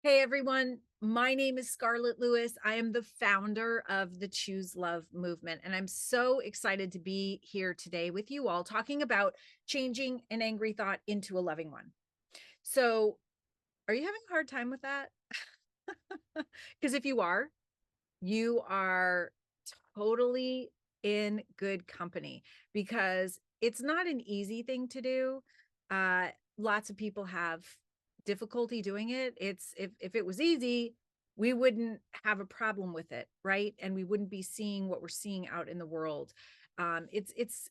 Hey everyone, my name is Scarlett Lewis. I am the founder of the Choose Love movement, and I'm so excited to be here today with you all talking about changing an angry thought into a loving one. So, are you having a hard time with that? Because if you are totally in good company because it's not an easy thing to do. Uh, Lots of people have difficulty doing it. It's if it was easy, we wouldn't have a problem with it, right? And we wouldn't be seeing what we're seeing out in the world. It's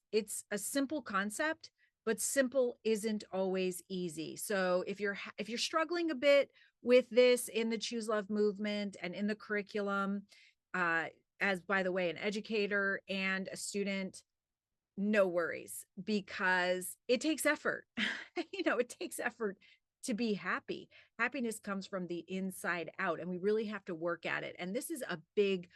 a simple concept, but simple isn't always easy. So if you're struggling a bit with this in the Choose Love movement and in the curriculum, uh, as by the way, an educator and a student, no worries because it takes effort. It takes effort to be happy. Happiness comes from the inside out, and we really have to work at it. And this is a big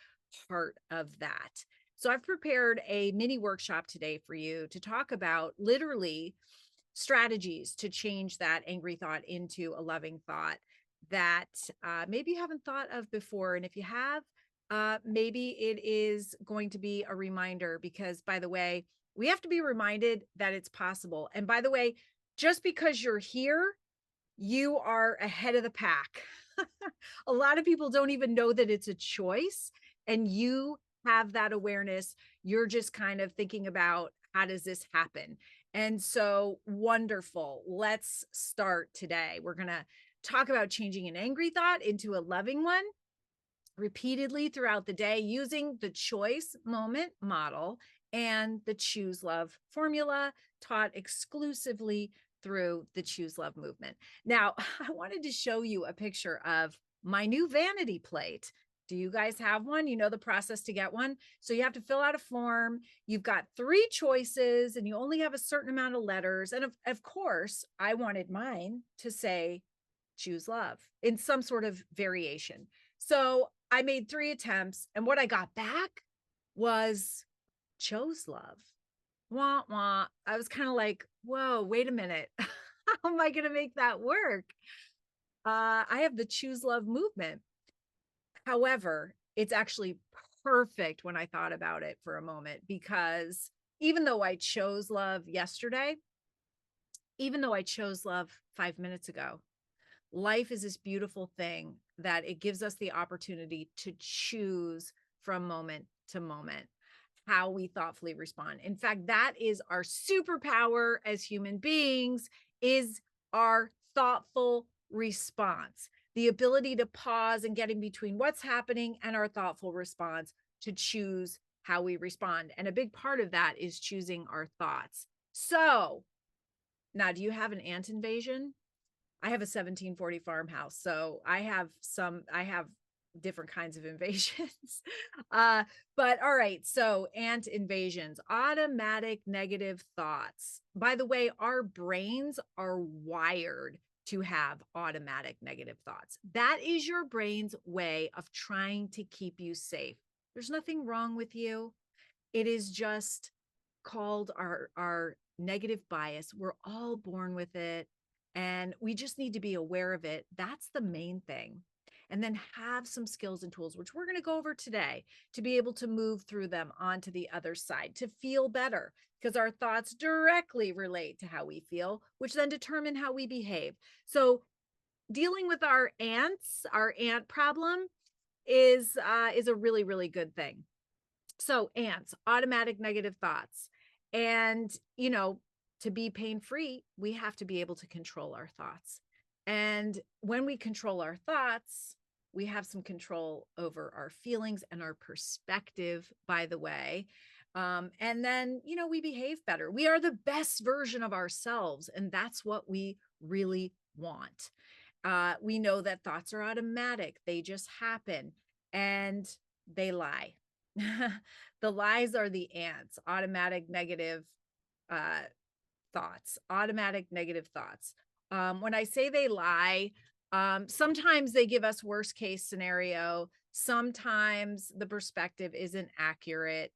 part of that. So I've prepared a mini workshop today for you to talk about literally strategies to change that angry thought into a loving thought that maybe you haven't thought of before. And if you have, maybe it is going to be a reminder because, by the way, we have to be reminded that it's possible. And by the way, just because you're here, you are ahead of the pack. A lot of people don't even know that it's a choice, and you have that awareness. You're just kind of thinking about how does this happen? And so wonderful. Let's start today. We're going to talk about changing an angry thought into a loving one repeatedly throughout the day using the choice moment model and the Choose Love formula taught exclusively through the Choose Love movement. Now, I wanted to show you a picture of my new vanity plate. Do you guys have one? You know the process to get one. So you have to fill out a form. You've got 3 choices and you only have a certain amount of letters. And of course, I wanted mine to say choose love in some sort of variation. So I made 3 attempts, and what I got back was chose love. Wah, wah. I was kind of like, whoa, wait a minute. How am I going to make that work? I have the choose love movement. However, it's actually perfect when I thought about it for a moment because even though I chose love yesterday, even though I chose love 5 minutes ago, life is this beautiful thing that it gives us the opportunity to choose from moment to moment how we thoughtfully respond. In fact, that is our superpower as human beings, is our thoughtful response. The ability to pause and get in between what's happening and our thoughtful response to choose how we respond. And a big part of that is choosing our thoughts. So now, do you have an ant invasion? I have a 1740 farmhouse, so I have different kinds of invasions. uh, but all right, so ant invasions, automatic negative thoughts. By the way, our brains are wired to have automatic negative thoughts. That is your brain's way of trying to keep you safe. There's nothing wrong with you. It is just called our negative bias. We're all born with it, and we just need to be aware of it. That's the main thing. And then have some skills and tools, which we're going to go over today, to be able to move through them onto the other side, to feel better, because our thoughts directly relate to how we feel, which then determine how we behave. So dealing with our ants, our ant problem is a really, really good thing. So ants, automatic negative thoughts. And, to be pain free, we have to be able to control our thoughts. And when we control our thoughts, we have some control over our feelings and our perspective, by the way. And then, we behave better. We are the best version of ourselves. And that's what we really want. We know that thoughts are automatic, they just happen, and they lie. The lies are the ants, automatic negative uh, thoughts, automatic negative thoughts. When I say they lie, sometimes they give us worst case scenario. Sometimes the perspective isn't accurate.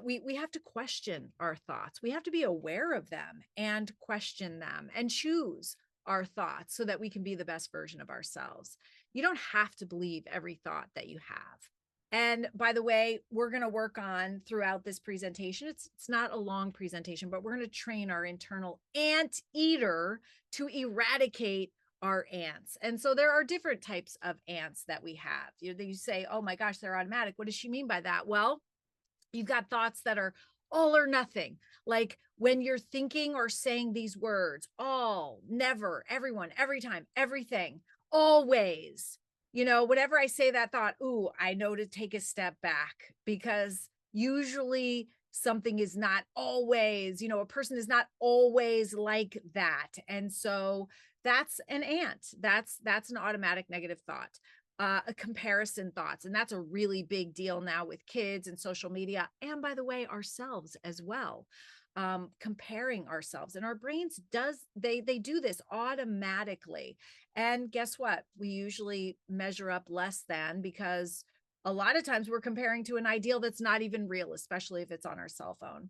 We have to question our thoughts. We have to be aware of them and question them and choose our thoughts so that we can be the best version of ourselves. You don't have to believe every thought that you have. And by the way, we're going to work on throughout this presentation. It's not a long presentation, but we're going to train our internal ant eater to eradicate our ants. And so there are different types of ants that we have. You say, oh my gosh, they're automatic. What does she mean by that? Well, you've got thoughts that are all or nothing. Like when you're thinking or saying these words, all, never, everyone, every time, everything, always, whenever I say that thought, ooh, I know to take a step back, because usually something is not always, a person is not always like that. And so that's an ant. That's an automatic negative thought. A comparison thoughts. And that's a really big deal now with kids and social media. And by the way, ourselves as well. Comparing ourselves, and our brains they do this automatically. And guess what? We usually measure up less than, because a lot of times we're comparing to an ideal that's not even real, especially if it's on our cell phone.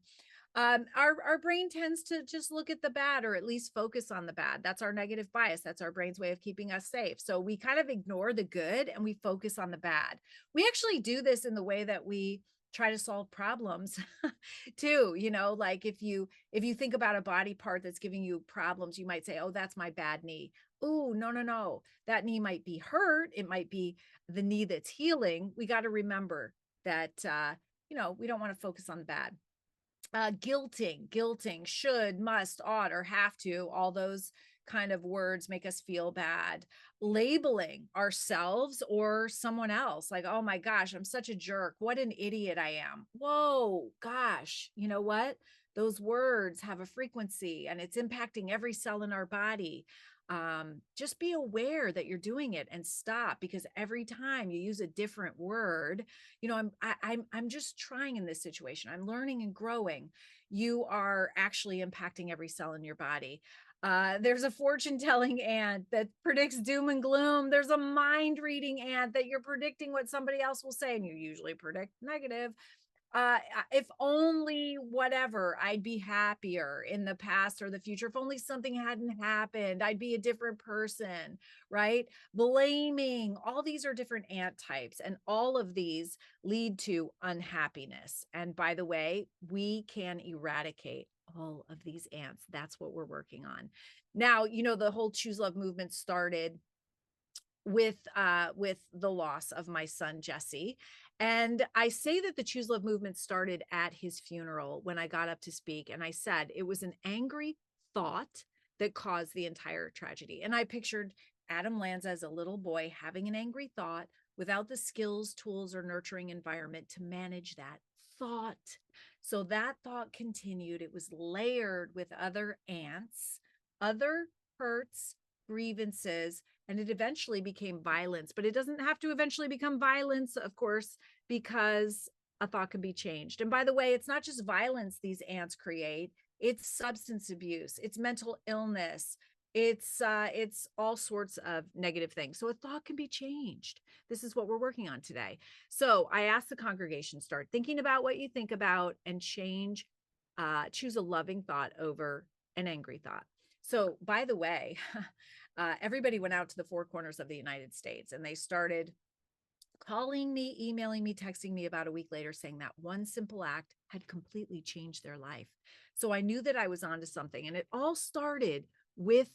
Our brain tends to just look at the bad, or at least focus on the bad. That's our negative bias. That's our brain's way of keeping us safe. So we kind of ignore the good and we focus on the bad. We actually do this in the way that we try to solve problems too. Like if you think about a body part that's giving you problems, you might say, oh, that's my bad knee. Oh, no. That knee might be hurt. It might be the knee that's healing. We got to remember that, we don't want to focus on the bad. Guilting, should, must, ought, or have to, all those kind of words make us feel bad. Labeling ourselves or someone else, like, oh my gosh, I'm such a jerk. What an idiot I am. Whoa, gosh, you know what? Those words have a frequency and it's impacting every cell in our body. Just be aware that you're doing it and stop, because every time you use a different word, I'm just trying in this situation. I'm learning and growing. You are actually impacting every cell in your body. There's a fortune telling ant that predicts doom and gloom. There's a mind reading ant that you're predicting what somebody else will say, and you usually predict negative. If only whatever, I'd be happier in the past or the future. If only something hadn't happened, I'd be a different person, right? Blaming, all these are different ant types, and all of these lead to unhappiness. And by the way, we can eradicate all of these ants. That's what we're working on. Now, the whole Choose Love movement started with the loss of my son, Jesse. And I say that the Choose Love movement started at his funeral when I got up to speak. And I said it was an angry thought that caused the entire tragedy. And I pictured Adam Lanza as a little boy having an angry thought without the skills, tools, or nurturing environment to manage that thought. So that thought continued. It was layered with other ants, other hurts, grievances, and it eventually became violence. But it doesn't have to eventually become violence, of course, because a thought can be changed. And by the way, it's not just violence these ants create, it's substance abuse, it's mental illness, it's all sorts of negative things. So a thought can be changed. This is what we're working on today. So I asked the congregation, start thinking about what you think about and choose a loving thought over an angry thought. So by the way, everybody went out to the four corners of the United States and they started calling me, emailing me, texting me about a week later saying that one simple act had completely changed their life. So I knew that I was onto something, and it all started with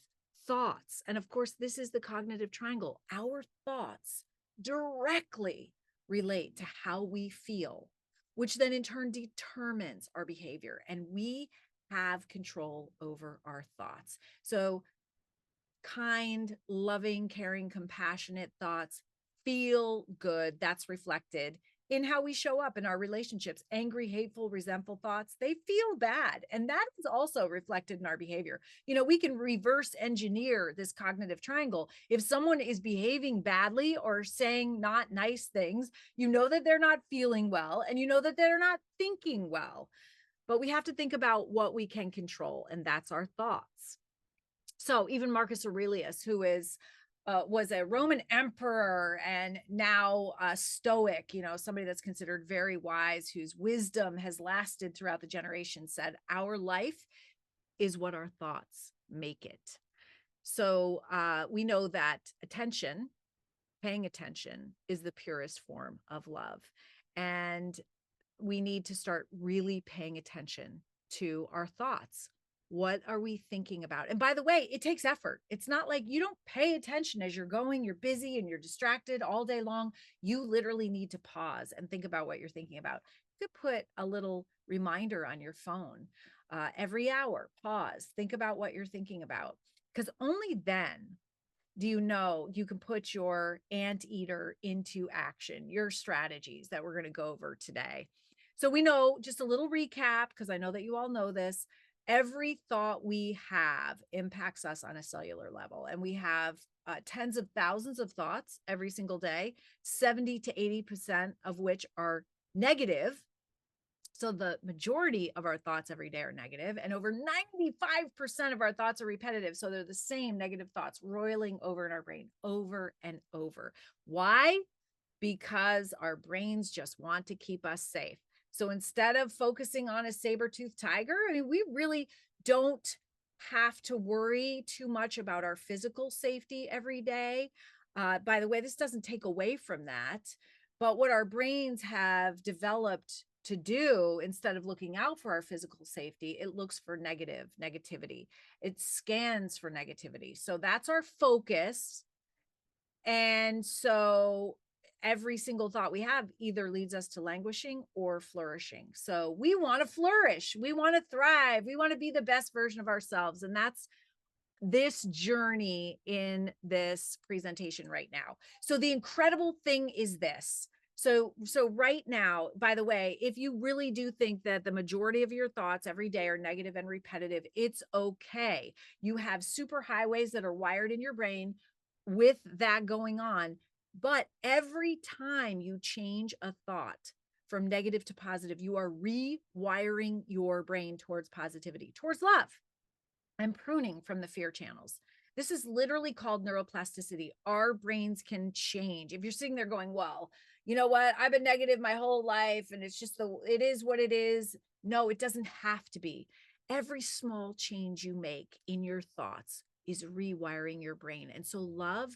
thoughts. And of course, this is the cognitive triangle. Our thoughts directly relate to how we feel, which then in turn determines our behavior. And we have control over our thoughts. So kind, loving, caring, compassionate thoughts feel good. That's reflected in how we show up in our relationships. Angry, hateful, resentful thoughts, they feel bad. And that is also reflected in our behavior. We can reverse engineer this cognitive triangle. If someone is behaving badly or saying not nice things, you know that they're not feeling well, and you know that they're not thinking well. But we have to think about what we can control, and that's our thoughts. So even Marcus Aurelius, who was a Roman emperor and now a Stoic, somebody that's considered very wise, whose wisdom has lasted throughout the generations, said, our life is what our thoughts make it. So we know that paying attention is the purest form of love. And we need to start really paying attention to our thoughts. What are we thinking about? And by the way, it takes effort. It's not like you don't pay attention as you're going, you're busy and you're distracted all day long. You literally need to pause and think about what you're thinking about. You could put a little reminder on your phone every hour, pause, think about what you're thinking about. Because only then do you know you can put your anteater into action, your strategies that we're going to go over today. So we know, just a little recap, because I know that you all know this, every thought we have impacts us on a cellular level. And we have tens of thousands of thoughts every single day, 70 to 80% of which are negative. So the majority of our thoughts every day are negative, and over 95% of our thoughts are repetitive. So they're the same negative thoughts roiling over in our brain over and over. Why? Because our brains just want to keep us safe. So instead of focusing on a saber-toothed tiger, I mean, we really don't have to worry too much about our physical safety every day. By the way, this doesn't take away from that. But what our brains have developed to do, instead of looking out for our physical safety, it looks for negativity. It scans for negativity. So that's our focus. And so every single thought we have either leads us to languishing or flourishing. So we want to flourish. We want to thrive. We want to be the best version of ourselves. And that's this journey in this presentation right now. So the incredible thing is this. So right now, by the way, if you really do think that the majority of your thoughts every day are negative and repetitive, it's okay. You have super highways that are wired in your brain with that going on. But every time you change a thought from negative to positive, you are rewiring your brain towards positivity, towards love, and pruning from the fear channels. This is literally called neuroplasticity. Our brains can change. If you're sitting there going, well, you know what? I've been negative my whole life and it is what it is. No, it doesn't have to be. Every small change you make in your thoughts is rewiring your brain. And so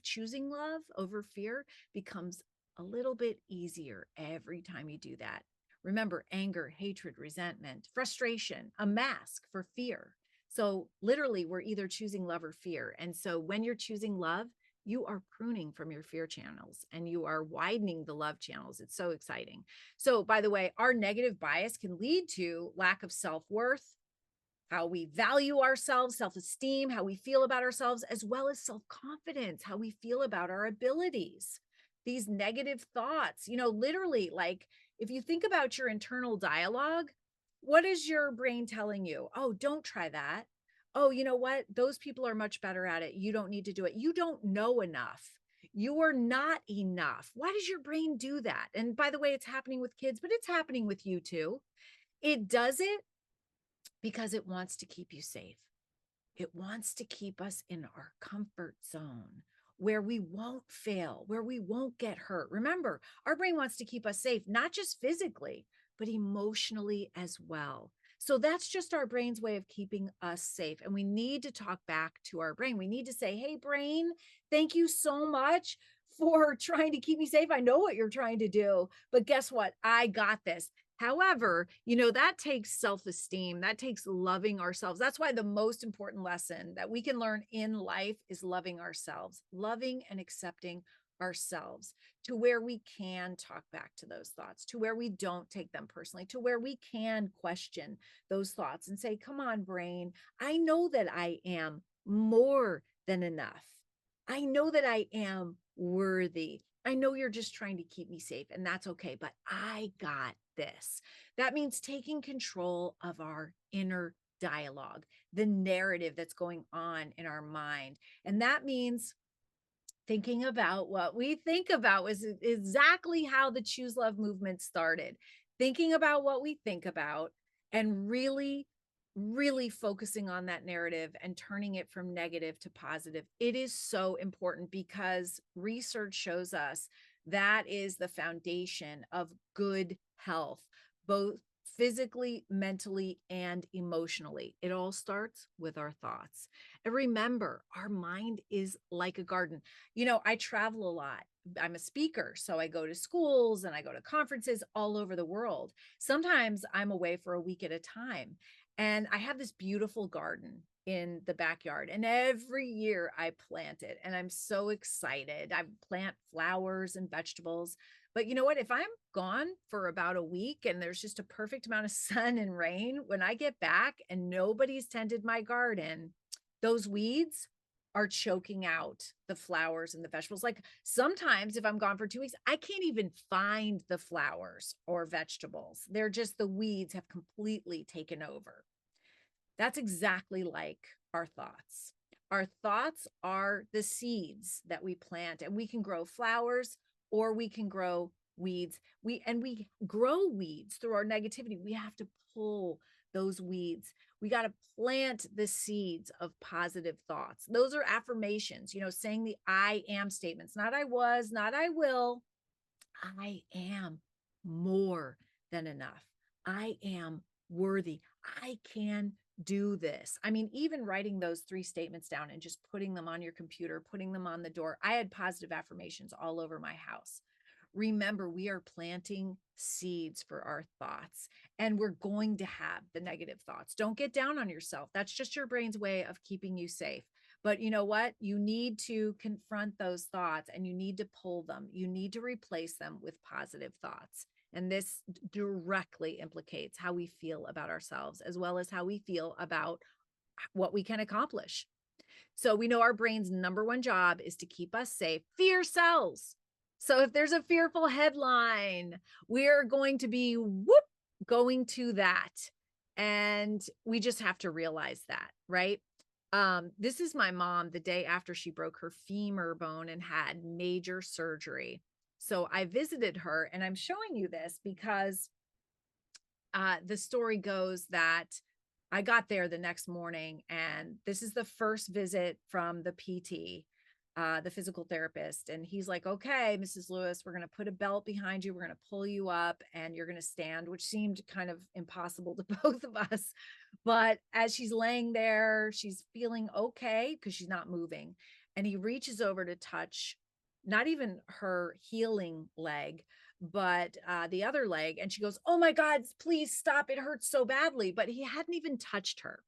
choosing love over fear becomes a little bit easier every time you do that. Remember, anger, hatred, resentment, frustration, a mask for fear. So literally, we're either choosing love or fear. And so when you're choosing love, you are pruning from your fear channels and you are widening the love channels. It's so exciting. So by the way, our negative bias can lead to lack of self-worth, how we value ourselves, self-esteem, how we feel about ourselves, as well as self-confidence, how we feel about our abilities. These negative thoughts, literally, like if you think about your internal dialogue, what is your brain telling you? Oh, don't try that. Oh, you know what? Those people are much better at it. You don't need to do it. You don't know enough. You are not enough. Why does your brain do that? And by the way, it's happening with kids, but it's happening with you too. It does it because it wants to keep you safe. It wants to keep us in our comfort zone where we won't fail, where we won't get hurt. Remember, our brain wants to keep us safe, not just physically, but emotionally as well. So that's just our brain's way of keeping us safe. And we need to talk back to our brain. We need to say, hey, brain, thank you so much for trying to keep me safe. I know what you're trying to do, but guess what? I got this. However, that takes self-esteem. That takes loving ourselves. That's why the most important lesson that we can learn in life is loving ourselves, loving and accepting ourselves, to where we can talk back to those thoughts, to where we don't take them personally, to where we can question those thoughts and say, come on, brain, I know that I am more than enough. I know that I am worthy. I know you're just trying to keep me safe, and that's okay, but I got this. That means taking control of our inner dialogue, the narrative that's going on in our mind. And that means thinking about what we think about is exactly how the Choose Love movement started. Thinking about what we think about and really focusing on that narrative and turning it from negative to positive. It is so important because research shows us that is the foundation of good health, both physically, mentally, and emotionally. It all starts with our thoughts. And remember, our mind is like a garden. I travel a lot. I'm a speaker, so I go to schools and I go to conferences all over the world. Sometimes I'm away for a week at a time. And I have this beautiful garden in the backyard. And every year I plant it. And I'm so excited. I plant flowers and vegetables. But you know what? If I'm gone for about a week and there's just a perfect amount of sun and rain, when I get back and nobody's tended my garden, those weeds are choking out the flowers and the vegetables. Like sometimes if I'm gone for 2 weeks, I can't even find the flowers or vegetables. They're just the weeds have completely taken over. That's exactly like our thoughts. Our thoughts are the seeds that we plant, and we can grow flowers or we can grow weeds. We grow weeds through our negativity. We have to pull those weeds. We got to plant the seeds of positive thoughts. Those are affirmations, saying the I am statements, not I was, not I will. I am more than enough. I am worthy. I can do this. I mean, even writing those 3 statements down and just putting them on your computer, putting them on the door. I had positive affirmations all over my house. Remember, we are planting seeds for our thoughts, and we're going to have the negative thoughts. Don't get down on yourself. That's just your brain's way of keeping you safe. But you know what? You need to confront those thoughts and you need to pull them. You need to replace them with positive thoughts. And this directly implicates how we feel about ourselves, as well as how we feel about what we can accomplish. So we know our brain's number one job is to keep us safe. Fear sells. So if there's a fearful headline, we're going to be going to that. And we just have to realize that, right? This is my mom the day after she broke her femur bone and had major surgery. So I visited her, and I'm showing you this because the story goes that I got there the next morning, and this is the first visit from the PT, the physical therapist. And he's like, okay, Mrs. Lewis, we're going to put a belt behind you. We're going to pull you up and you're going to stand, which seemed kind of impossible to both of us. But as she's laying there, she's feeling okay because she's not moving. And he reaches over to touch not even her healing leg, but the other leg. And she goes, oh my God, please stop. It hurts so badly. But he hadn't even touched her.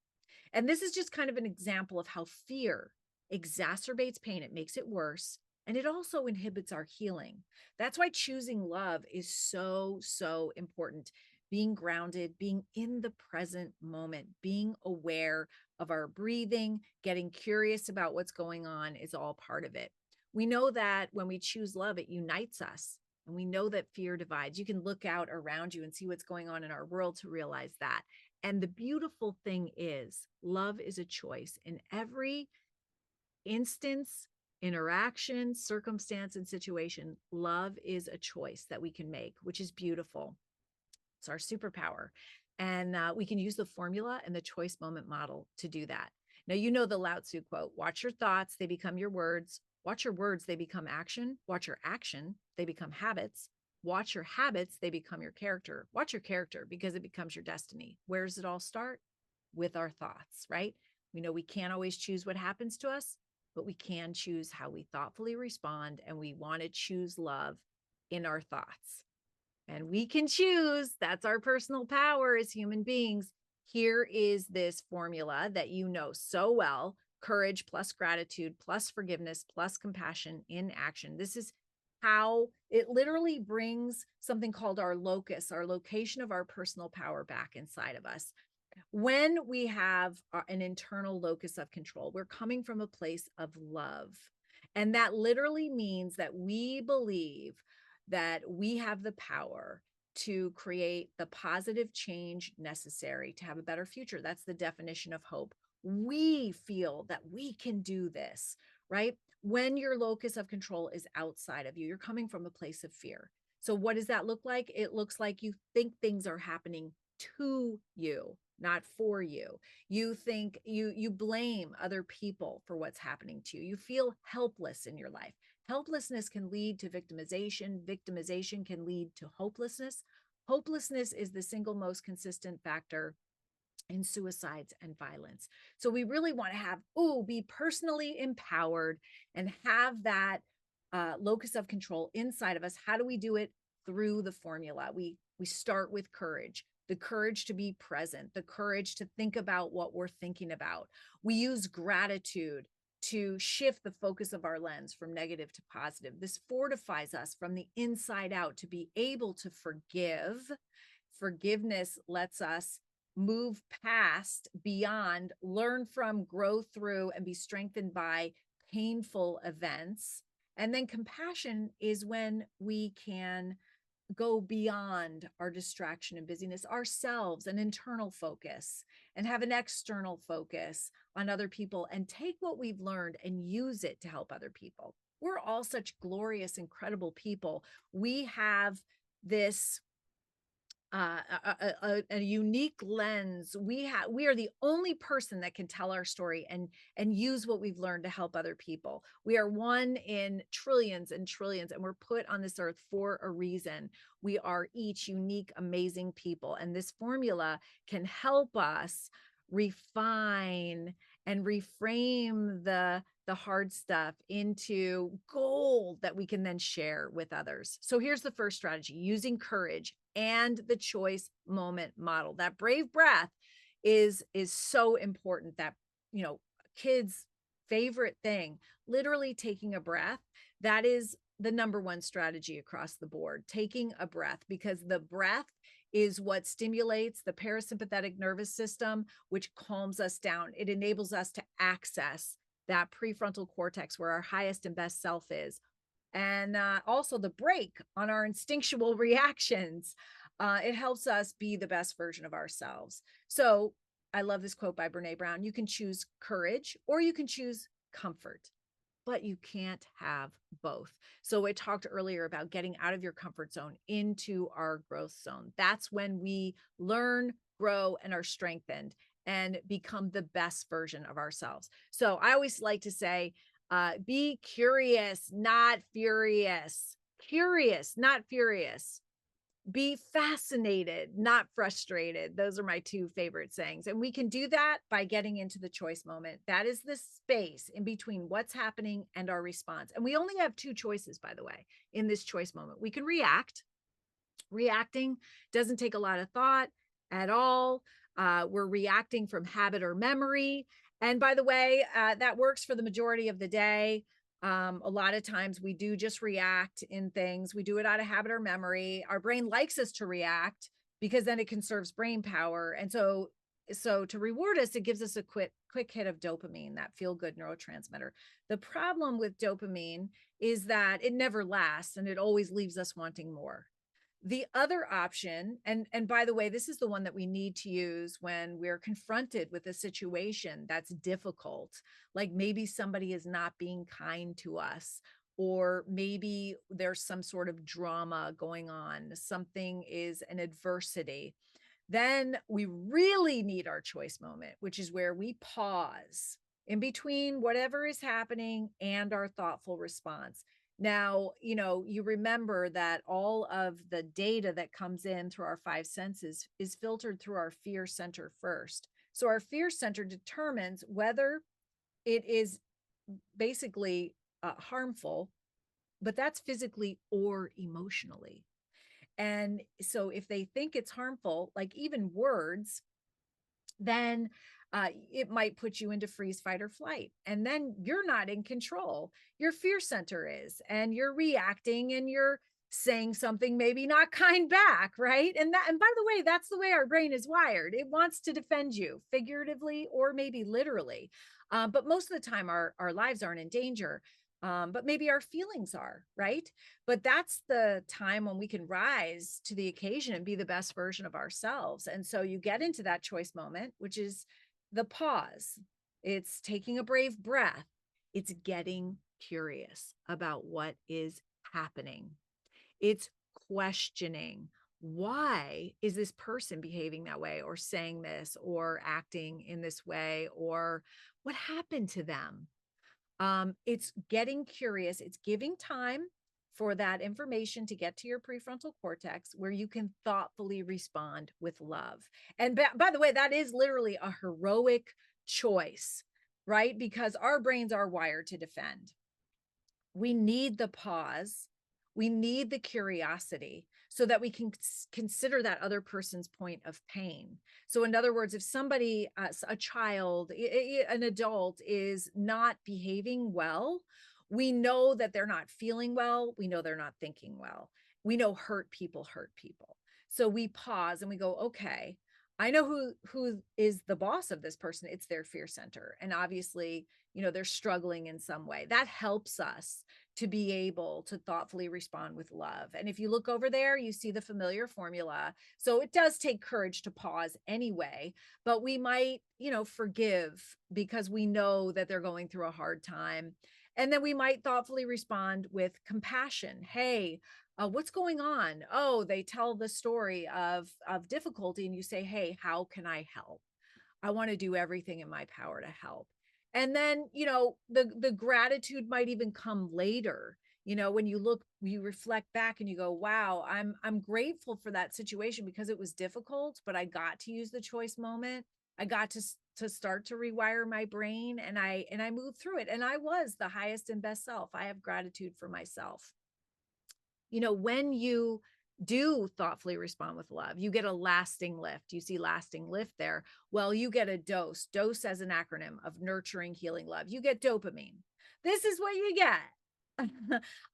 And this is just kind of an example of how fear exacerbates pain. It makes it worse. And it also inhibits our healing. That's why choosing love is so, so important. Being grounded, being in the present moment, being aware of our breathing, getting curious about what's going on is all part of it. We know that when we choose love, it unites us. And we know that fear divides. You can look out around you and see what's going on in our world to realize that. And the beautiful thing is, love is a choice. In every instance, interaction, circumstance, and situation, love is a choice that we can make, which is beautiful. It's our superpower. And we can use the formula and the choice moment model to do that. Now, you know the Lao Tzu quote, watch your thoughts, they become your words. Watch your words, they become action. Watch your action, they become habits. Watch your habits, they become your character. Watch your character because it becomes your destiny. Where does it all start? With our thoughts, right? We know we can't always choose what happens to us, but we can choose how we thoughtfully respond, and we want to choose love in our thoughts. And we can choose. That's our personal power as human beings. Here is this formula that you know so well: courage plus gratitude plus forgiveness plus compassion in action. This is how it literally brings something called our locus, our location of our personal power back inside of us. When we have an internal locus of control, we're coming from a place of love. And that literally means that we believe that we have the power to create the positive change necessary to have a better future. That's the definition of hope. We feel that we can do this, right? When your locus of control is outside of you, you're coming from a place of fear. So what does that look like? It looks like you think things are happening to you, not for you. You think you blame other people for what's happening to you. You feel helpless in your life. Helplessness can lead to victimization. Victimization can lead to hopelessness. Hopelessness is the single most consistent factor in suicides and violence. So we really want to have, be personally empowered and have that locus of control inside of us. How do we do it? Through the formula. We start with courage, the courage to be present, the courage to think about what we're thinking about. We use gratitude to shift the focus of our lens from negative to positive. This fortifies us from the inside out to be able to forgive. Forgiveness lets us move past, beyond, learn from, grow through, and be strengthened by painful events. And then compassion is when we can go beyond our distraction and busyness, ourselves, an internal focus, and have an external focus on other people and take what we've learned and use it to help other people. We're all such glorious, incredible people. We have this a unique lens. We are the only person that can tell our story and use what we've learned to help other people. We are one in trillions and trillions, and we're put on this earth for a reason. We are each unique, amazing people, and this formula can help us refine and reframe the hard stuff into gold that we can then share with others. So here's the first strategy: using courage and the choice moment model. That brave breath is so important. That, kids' favorite thing, literally taking a breath. That is the number one strategy across the board, taking a breath, because the breath is what stimulates the parasympathetic nervous system, which calms us down. It enables us to access that prefrontal cortex where our highest and best self is. And also the brake on our instinctual reactions. It helps us be the best version of ourselves. So I love this quote by Brene Brown: you can choose courage or you can choose comfort, but you can't have both. So I talked earlier about getting out of your comfort zone into our growth zone. That's when we learn, grow, and are strengthened and become the best version of ourselves. So I always like to say, be curious, not furious. Curious, not furious. Be fascinated, not frustrated. Those are my two favorite sayings. And we can do that by getting into the choice moment. That is the space in between what's happening and our response. And we only have two choices, by the way, in this choice moment. We can react. Reacting doesn't take a lot of thought at all. We're reacting from habit or memory. And by the way, that works for the majority of the day. A lot of times we do just react in things. We do it out of habit or memory. Our brain likes us to react because then it conserves brain power. And so to reward us, it gives us a quick hit of dopamine, that feel good neurotransmitter. The problem with dopamine is that it never lasts and it always leaves us wanting more. The other option, and by the way, this is the one that we need to use when we're confronted with a situation that's difficult, like maybe somebody is not being kind to us, or maybe there's some sort of drama going on, something is an adversity. Then we really need our choice moment, which is where we pause in between whatever is happening and our thoughtful response. Now, you remember that all of the data that comes in through our five senses is filtered through our fear center first. So our fear center determines whether it is basically harmful, but that's physically or emotionally. And so if they think it's harmful, like even words, then it might put you into freeze, fight, or flight. And then you're not in control. Your fear center is, and you're reacting and you're saying something maybe not kind back, right? And by the way, that's the way our brain is wired. It wants to defend you figuratively or maybe literally. But most of the time our lives aren't in danger. But maybe our feelings are, right? But that's the time when we can rise to the occasion and be the best version of ourselves. And so you get into that choice moment, which is the pause. It's taking a brave breath. It's getting curious about what is happening. It's questioning, why is this person behaving that way or saying this or acting in this way, or what happened to them? It's getting curious. It's giving time for that information to get to your prefrontal cortex where you can thoughtfully respond with love. And by the way, that is literally a heroic choice, right? Because our brains are wired to defend. We need the pause. We need the curiosity so that we can consider that other person's point of pain. So, in other words, if somebody, a child, an adult is not behaving well, we know that they're not feeling well. We know they're not thinking well. We know hurt people hurt people. So we pause and we go, okay, I know who is the boss of this person. It's their fear center. And obviously, they're struggling in some way. That helps us to be able to thoughtfully respond with love. And if you look over there, you see the familiar formula. So it does take courage to pause anyway, but we might, forgive because we know that they're going through a hard time. And then we might thoughtfully respond with compassion. Hey, what's going on? Oh, they tell the story of difficulty, and you say, hey, how can I help? I want to do everything in my power to help. And then, the gratitude might even come later. When you reflect back and you go, wow, I'm grateful for that situation because it was difficult, but I got to use the choice moment. I got to start to rewire my brain, and I moved through it, and I was the highest and best self. I have gratitude for myself. When you do thoughtfully respond with love, you get a lasting lift. You see lasting lift there. Well, you get a dose as an acronym of nurturing, healing love. You get dopamine. This is what you get.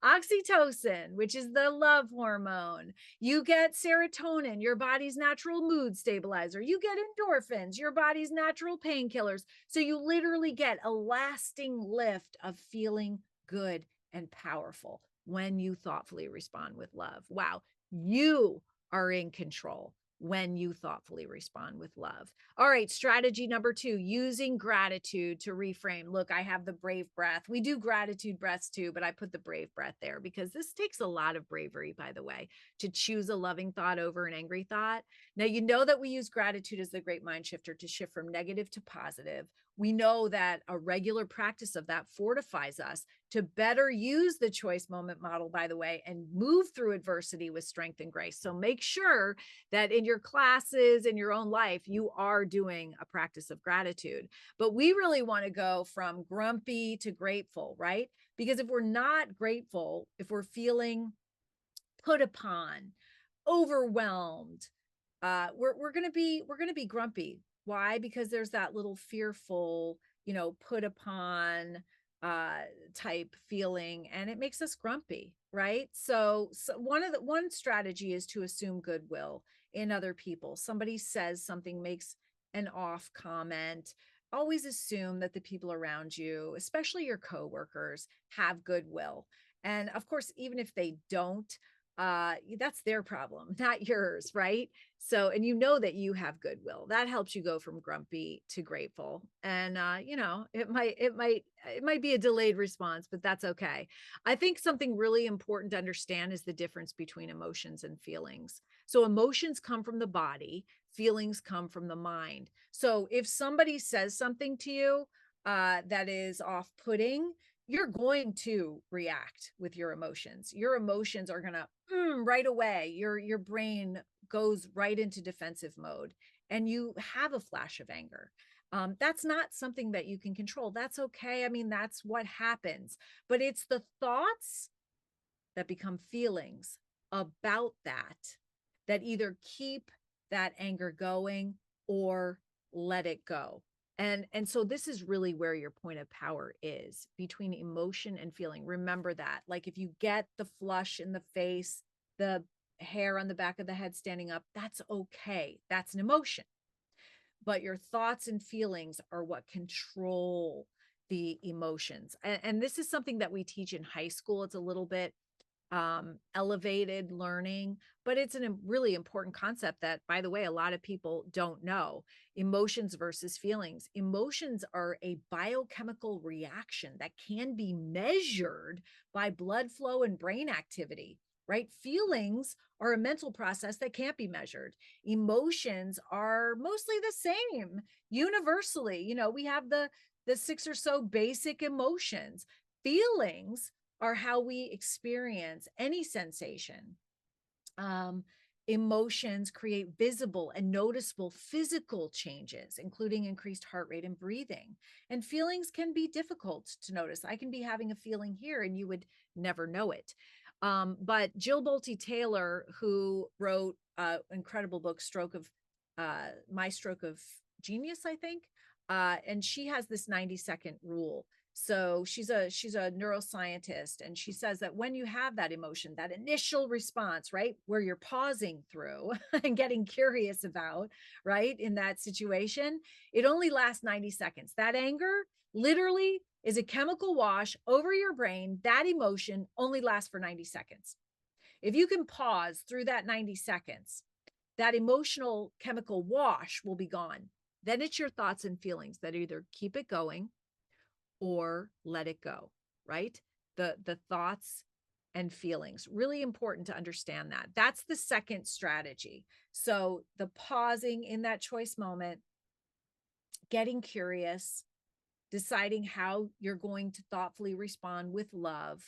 Oxytocin, which is the love hormone. You get serotonin, your body's natural mood stabilizer. You get endorphins, your body's natural painkillers. So you literally get a lasting lift of feeling good and powerful when you thoughtfully respond with love. Wow, you are in control when you thoughtfully respond with love. All right, strategy number 2, using gratitude to reframe. Look, I have the brave breath. We do gratitude breaths too, but I put the brave breath there because this takes a lot of bravery, by the way, to choose a loving thought over an angry thought. Now, you know that we use gratitude as the great mind shifter to shift from negative to positive. We know that a regular practice of that fortifies us to better use the choice moment model, by the way, and move through adversity with strength and grace. So make sure that in your classes, in your own life, you are doing a practice of gratitude. But we really want to go from grumpy to grateful, right? Because if we're not grateful, if we're feeling put upon, overwhelmed, we're going to be grumpy. Why? Because there's that little fearful, put upon type feeling, and it makes us grumpy, right? So one strategy is to assume goodwill in other people. Somebody says something, makes an off comment. Always assume that the people around you, especially your coworkers, have goodwill. And of course, even if they don't, that's their problem, not yours, right? So, and that you have goodwill. That helps you go from grumpy to grateful. And it might be a delayed response, but that's okay. I think something really important to understand is the difference between emotions and feelings. So emotions come from the body, feelings come from the mind. So if somebody says something to you that is off-putting, you're going to react with your emotions. Your emotions are going to right away. Your brain goes right into defensive mode, and you have a flash of anger. That's not something that you can control. That's okay. I mean, that's what happens. But it's the thoughts that become feelings about that either keep that anger going or let it go. And so this is really where your point of power is, between emotion and feeling. Remember that. Like if you get the flush in the face, the hair on the back of the head standing up, that's okay. That's an emotion. But your thoughts and feelings are what control the emotions. And this is something that we teach in high school. It's a little bit elevated learning, but it's a really important concept that, by the way, a lot of people don't know. Emotions versus feelings. Emotions are a biochemical reaction that can be measured by blood flow and brain activity, right? Feelings are a mental process that can't be measured. Emotions are mostly the same universally. We have the 6 or so basic emotions. Feelings are how we experience any sensation. Um, Emotions create visible and noticeable physical changes, including increased heart rate and breathing. And feelings can be difficult to notice. I can be having a feeling here and you would never know it. But Jill Bolte Taylor, who wrote an incredible book, My Stroke of Genius, I think, and she has this 90-second rule. So she's a neuroscientist, and she says that when you have that emotion, that initial response, right, where you're pausing through and getting curious about, right, in that situation, it only lasts 90 seconds. That anger literally is a chemical wash over your brain. That emotion only lasts for 90 seconds. If you can pause through that 90 seconds, that emotional chemical wash will be gone. Then it's your thoughts and feelings that either keep it going or let it go, right? The thoughts and feelings. Really important to understand that. That's the second strategy. So the pausing in that choice moment, getting curious, deciding how you're going to thoughtfully respond with love,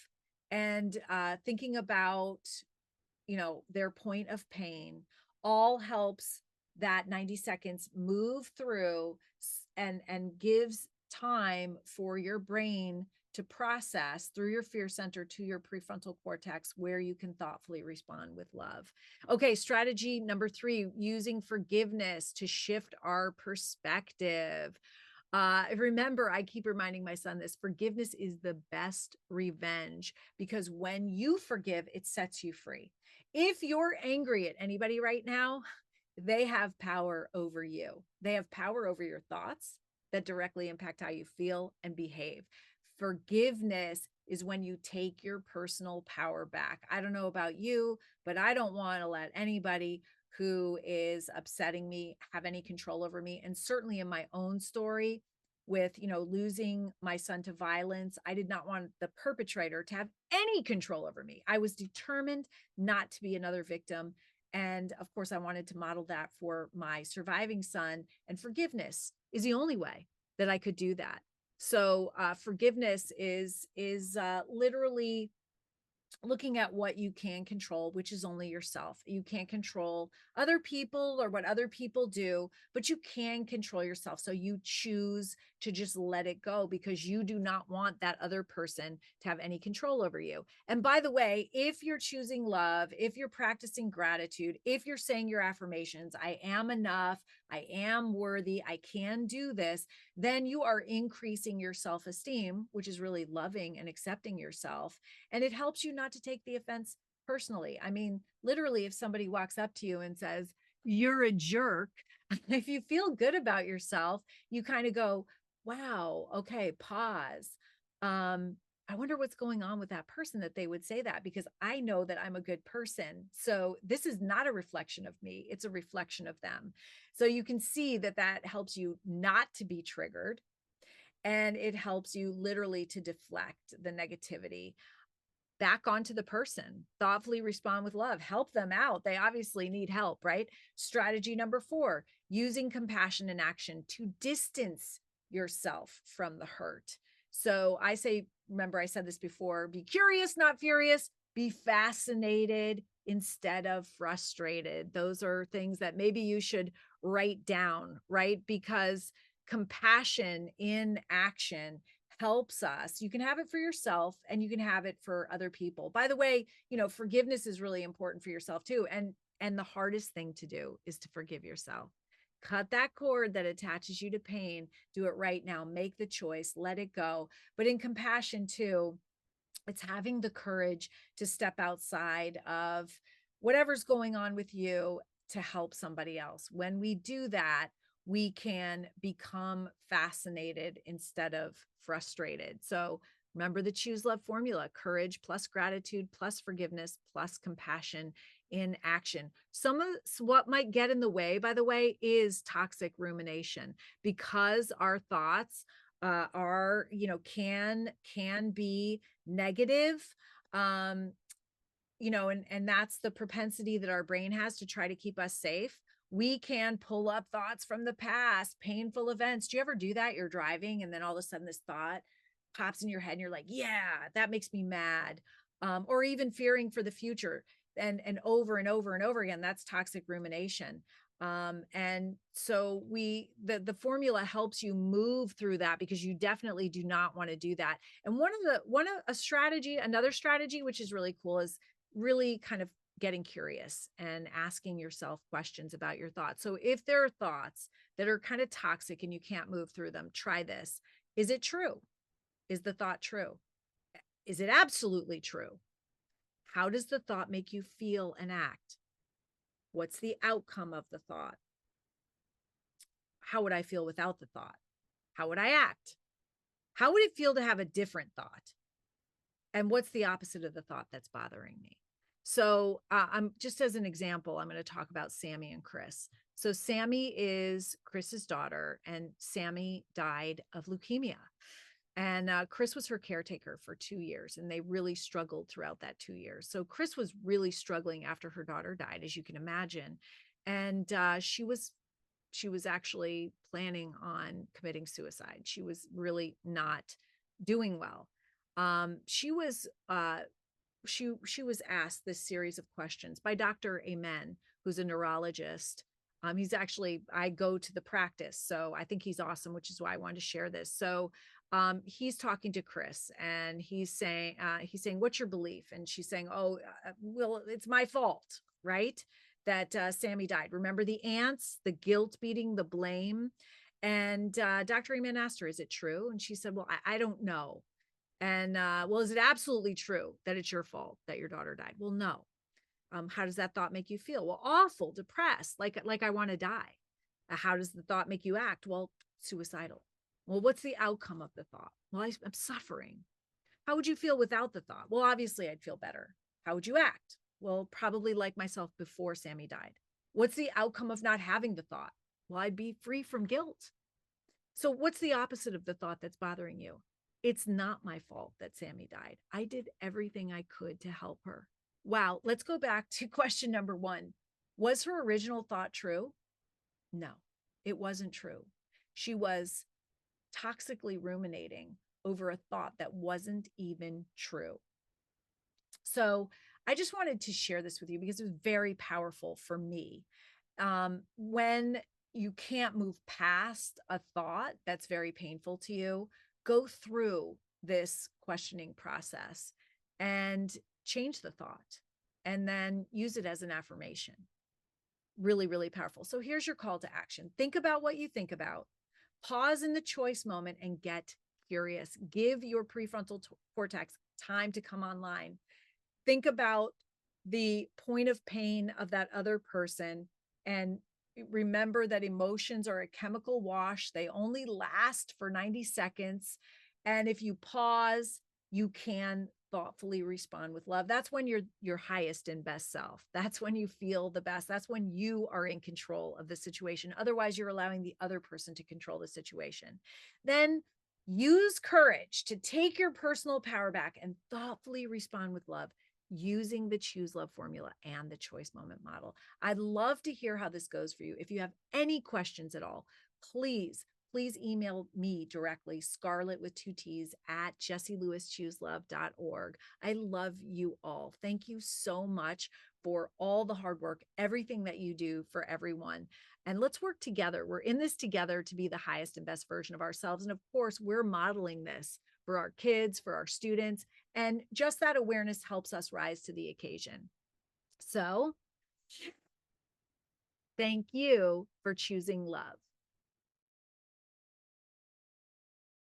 and thinking about, their point of pain, all helps that 90 seconds move through and gives time for your brain to process through your fear center to your prefrontal cortex, where you can thoughtfully respond with love. Okay, strategy number 3, using forgiveness to shift our perspective. Remember, I keep reminding my son this: forgiveness is the best revenge, because when you forgive, it sets you free. If you're angry at anybody right now, they have power over you. They have power over your thoughts that directly impact how you feel and behave. Forgiveness is when you take your personal power back. I don't know about you, but I don't want to let anybody who is upsetting me have any control over me. And certainly in my own story with, losing my son to violence, I did not want the perpetrator to have any control over me. I was determined not to be another victim. And of course, I wanted to model that for my surviving son. And forgiveness is the only way that I could do that. So forgiveness is literally looking at what you can control, which is only yourself. You can't control other people or what other people do, but you can control yourself. So you choose to just let it go, because you do not want that other person to have any control over you. And by the way, if you're choosing love, if you're practicing gratitude, if you're saying your affirmations, I am enough, I am worthy, I can do this, then you are increasing your self-esteem, which is really loving and accepting yourself. And it helps you not to take the offense personally. I mean, literally, if somebody walks up to you and says, you're a jerk, if you feel good about yourself, you kind of go, wow, okay, pause. I wonder what's going on with that person that they would say that, because I know that I'm a good person. So this is not a reflection of me. It's a reflection of them. So you can see that that helps you not to be triggered, and it helps you literally to deflect the negativity back onto the person. Thoughtfully respond with love, help them out. They obviously need help, right? Strategy number 4, using compassion in action to distance yourself from the hurt. So I say, remember I said this before, be curious, not furious, be fascinated instead of frustrated. Those are things that maybe you should write down, right? Because compassion in action helps us. You can have it for yourself and you can have it for other people. By the way, forgiveness is really important for yourself too. And the hardest thing to do is to forgive yourself. Cut that cord that attaches you to pain. Do it right now. Make the choice, let it go. But in compassion too, it's having the courage to step outside of whatever's going on with you to help somebody else. When we do that, we can become fascinated instead of frustrated. So remember the choose love formula: courage plus gratitude plus forgiveness plus compassion in action. Some of what might get in the way, by the way, is toxic rumination, because our thoughts are, can be negative. And that's the propensity that our brain has to try to keep us safe. We can pull up thoughts from the past, painful events. Do you ever do that? You're driving and then all of a sudden this thought pops in your head and you're like, yeah, that makes me mad. Or even fearing for the future and over and over and over again, that's toxic rumination. And so the formula helps you move through that, because you definitely do not want to do that. And another strategy, which is really cool, is really kind of getting curious and asking yourself questions about your thoughts. So if there are thoughts that are kind of toxic and you can't move through them, try this. Is it true? Is the thought true? Is it absolutely true? How does the thought make you feel and act? What's the outcome of the thought? How would I feel without the thought? How would I act? How would it feel to have a different thought? And what's the opposite of the thought that's bothering me? So I'm just as an example, I'm going to talk about Sammy and Chris. So Sammy is Chris's daughter, and Sammy died of leukemia. And Chris was her caretaker for 2 years, and they really struggled throughout that 2 years. So Chris was really struggling after her daughter died, as you can imagine. And she was actually planning on committing suicide. She was really not doing well. She was asked this series of questions by Dr. Amen, who's a neurologist. He's actually, I go to the practice, so I think he's awesome, which is why I wanted to share this. So he's talking to Chris, and he's saying, what's your belief? And she's saying, oh, well, it's my fault, right? That Sammy died. Remember the ants, the guilt beating, the blame. And Dr. Amen asked her, is it true? And she said, well, I don't know. And well, is it absolutely true that it's your fault that your daughter died? Well, no. How does that thought make you feel? Well, awful, depressed, like I want to die. How does the thought make you act? Well, suicidal. Well, what's the outcome of the thought? Well, I'm suffering. How would you feel without the thought? Well, obviously I'd feel better. How would you act? Well, probably like myself before Sammy died. What's the outcome of not having the thought? Well, I'd be free from guilt. So what's the opposite of the thought that's bothering you? It's not my fault that Sammy died. I did everything I could to help her. Wow. Let's go back to question number 1. Was her original thought true? No, it wasn't true. She was toxically ruminating over a thought that wasn't even true. So I just wanted to share this with you because it was very powerful for me. When you can't move past a thought that's very painful to you, go through this questioning process and change the thought, and then use it as an affirmation. Really, really powerful. So here's your call to action. Think about what you think about. Pause in the choice moment and get curious. Give your prefrontal cortex time to come online. Think about the point of pain of that other person, and remember that emotions are a chemical wash. They only last for 90 seconds. And if you pause, you can thoughtfully respond with love. That's when you're your highest and best self. That's when you feel the best. That's when you are in control of the situation. Otherwise, you're allowing the other person to control the situation. Then use courage to take your personal power back and thoughtfully respond with love, using the Choose Love formula and the choice moment model. I'd love to hear how this goes for you. If you have any questions at all, please email me directly, Scarlett with 2 T's at jessielewischooselove.org. I love you all. Thank you so much for all the hard work, everything that you do for everyone. And let's work together. We're in this together to be the highest and best version of ourselves. And of course, we're modeling this for our kids, for our students, and just that awareness helps us rise to the occasion. So thank you for choosing love.